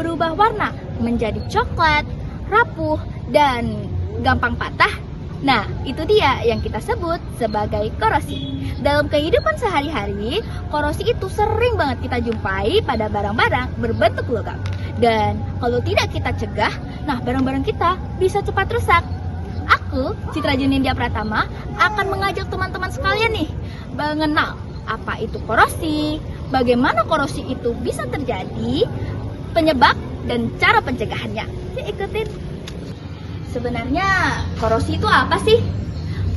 berubah warna menjadi coklat, rapuh, dan gampang patah. Nah, itu dia yang kita sebut sebagai korosi. Dalam kehidupan sehari-hari, korosi itu sering banget kita jumpai pada barang-barang berbentuk logam. Dan kalau tidak kita cegah, nah barang-barang kita bisa cepat rusak. Aku, Citra Junindya Pratama, akan mengajak teman-teman sekalian nih mengenal apa itu korosi, bagaimana korosi itu bisa terjadi, penyebab dan cara pencegahannya. Yuk ikutin. Sebenarnya korosi itu apa sih?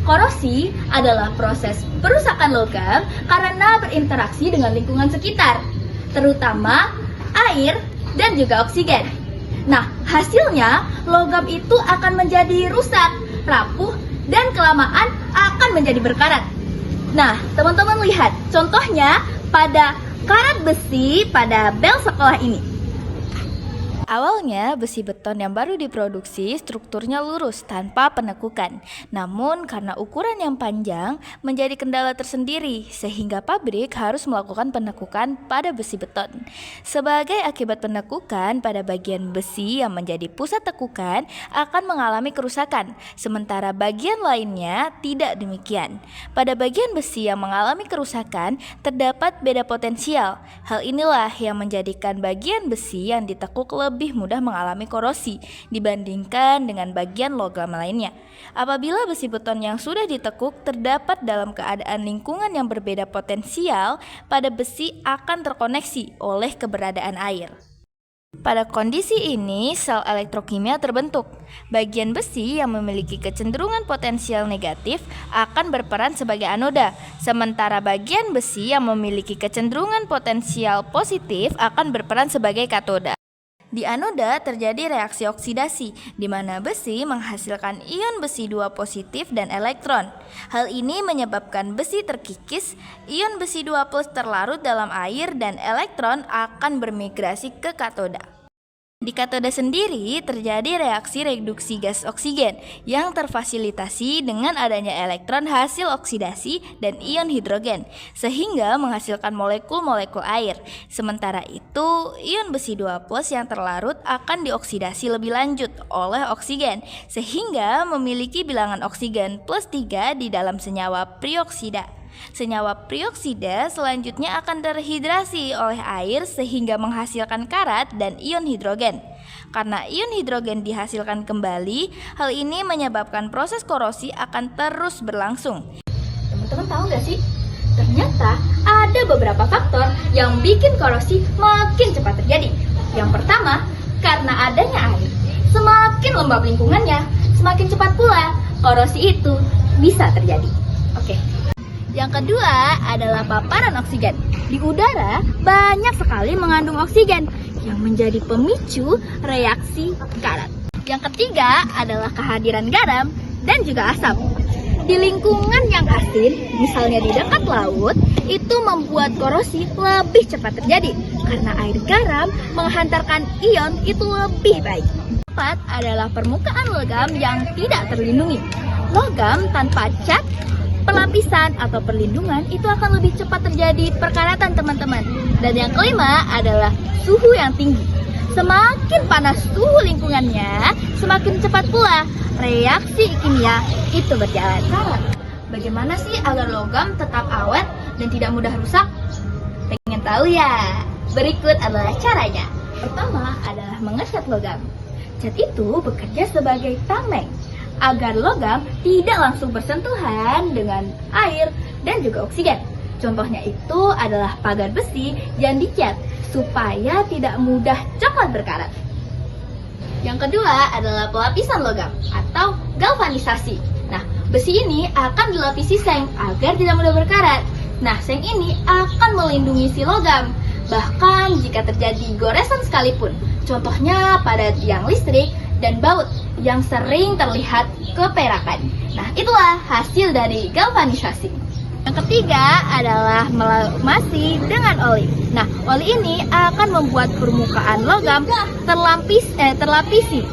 Korosi adalah proses perusakan logam karena berinteraksi dengan lingkungan sekitar, terutama air dan juga oksigen. Nah, hasilnya logam itu akan menjadi rusak, rapuh, dan kelamaan akan menjadi berkarat. Nah, teman-teman lihat contohnya pada karat besi pada bel sekolah ini. Awalnya, besi beton yang baru diproduksi strukturnya lurus tanpa penekukan. Namun, karena ukuran yang panjang menjadi kendala tersendiri, sehingga pabrik harus melakukan penekukan pada besi beton. Sebagai akibat penekukan pada bagian besi yang menjadi pusat tekukan akan mengalami kerusakan, sementara bagian lainnya tidak demikian. Pada bagian besi yang mengalami kerusakan, terdapat beda potensial. Hal inilah yang menjadikan bagian besi yang ditekuk lebih mudah mengalami korosi dibandingkan dengan bagian logam lainnya. Apabila besi beton yang sudah ditekuk terdapat dalam keadaan lingkungan yang berbeda potensial, pada besi akan terkoneksi oleh keberadaan air. Pada kondisi ini, sel elektrokimia terbentuk. Bagian besi yang memiliki kecenderungan potensial negatif akan berperan sebagai anoda, sementara bagian besi yang memiliki kecenderungan potensial positif akan berperan sebagai katoda. Di anoda terjadi reaksi oksidasi, di mana besi menghasilkan ion besi 2 positif dan elektron. Hal ini menyebabkan besi terkikis, ion besi 2 plus terlarut dalam air, dan elektron akan bermigrasi ke katoda. Di katoda sendiri terjadi reaksi reduksi gas oksigen yang terfasilitasi dengan adanya elektron hasil oksidasi dan ion hidrogen, sehingga menghasilkan molekul-molekul air. Sementara itu, ion besi 2 plus yang terlarut akan dioksidasi lebih lanjut oleh oksigen, sehingga memiliki bilangan oksigen plus 3 di dalam senyawa prioksida. Senyawa prioksida selanjutnya akan terhidrasi oleh air sehingga menghasilkan karat dan ion hidrogen. Karena ion hidrogen dihasilkan kembali, hal ini menyebabkan proses korosi akan terus berlangsung. Teman-teman tahu nggak sih? Ternyata ada beberapa faktor yang bikin korosi makin cepat terjadi. Yang pertama, karena adanya air. Semakin lembab lingkungannya, semakin cepat pula korosi itu bisa terjadi. Oke. Yang kedua adalah paparan oksigen. Di udara banyak sekali mengandung oksigen yang menjadi pemicu reaksi karat. Yang ketiga adalah kehadiran garam dan juga asam. Di lingkungan yang asin, misalnya di dekat laut, itu membuat korosi lebih cepat terjadi karena air garam menghantarkan ion itu lebih baik. Keempat adalah permukaan logam yang tidak terlindungi. Logam tanpa cat, pelapisan atau perlindungan itu akan lebih cepat terjadi perkaratan, teman-teman. Dan yang kelima adalah suhu yang tinggi. Semakin panas suhu lingkungannya, semakin cepat pula reaksi kimia itu berjalan. Bagaimana sih agar logam tetap awet dan tidak mudah rusak? Pengen tahu ya? Berikut adalah caranya. Pertama adalah mengecat logam. Cat itu bekerja sebagai tameng agar logam tidak langsung bersentuhan dengan air dan juga oksigen. Contohnya itu adalah pagar besi yang dicat supaya tidak mudah coklat berkarat. Yang kedua adalah pelapisan logam atau galvanisasi. Nah, besi ini akan dilapisi seng agar tidak mudah berkarat. Nah, seng ini akan melindungi si logam, bahkan jika terjadi goresan sekalipun. Contohnya pada tiang listrik dan baut yang sering terlihat keperakan. Nah, itulah hasil dari galvanisasi. Yang ketiga adalah melumasi dengan oli. Nah, oli ini akan membuat permukaan logam terlapisi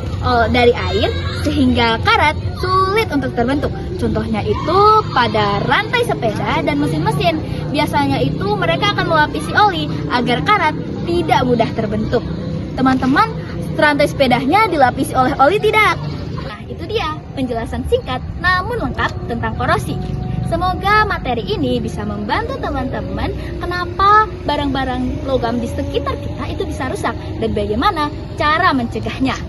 dari air sehingga karat sulit untuk terbentuk. Contohnya itu pada rantai sepeda dan mesin-mesin. Biasanya itu mereka akan melapisi oli agar karat tidak mudah terbentuk. Teman-teman, rantai sepedanya dilapisi oleh oli tidak? Nah, itu dia penjelasan singkat namun lengkap tentang korosi. Semoga materi ini bisa membantu teman-teman kenapa barang-barang logam di sekitar kita itu bisa rusak dan bagaimana cara mencegahnya.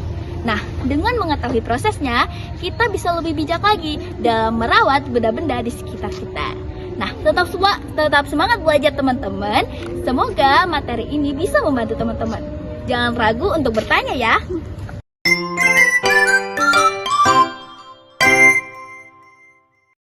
Nah, dengan mengetahui prosesnya, kita bisa lebih bijak lagi dalam merawat benda-benda di sekitar kita. Nah, tetap semangat belajar teman-teman. Semoga materi ini bisa membantu teman-teman. Jangan ragu untuk bertanya ya.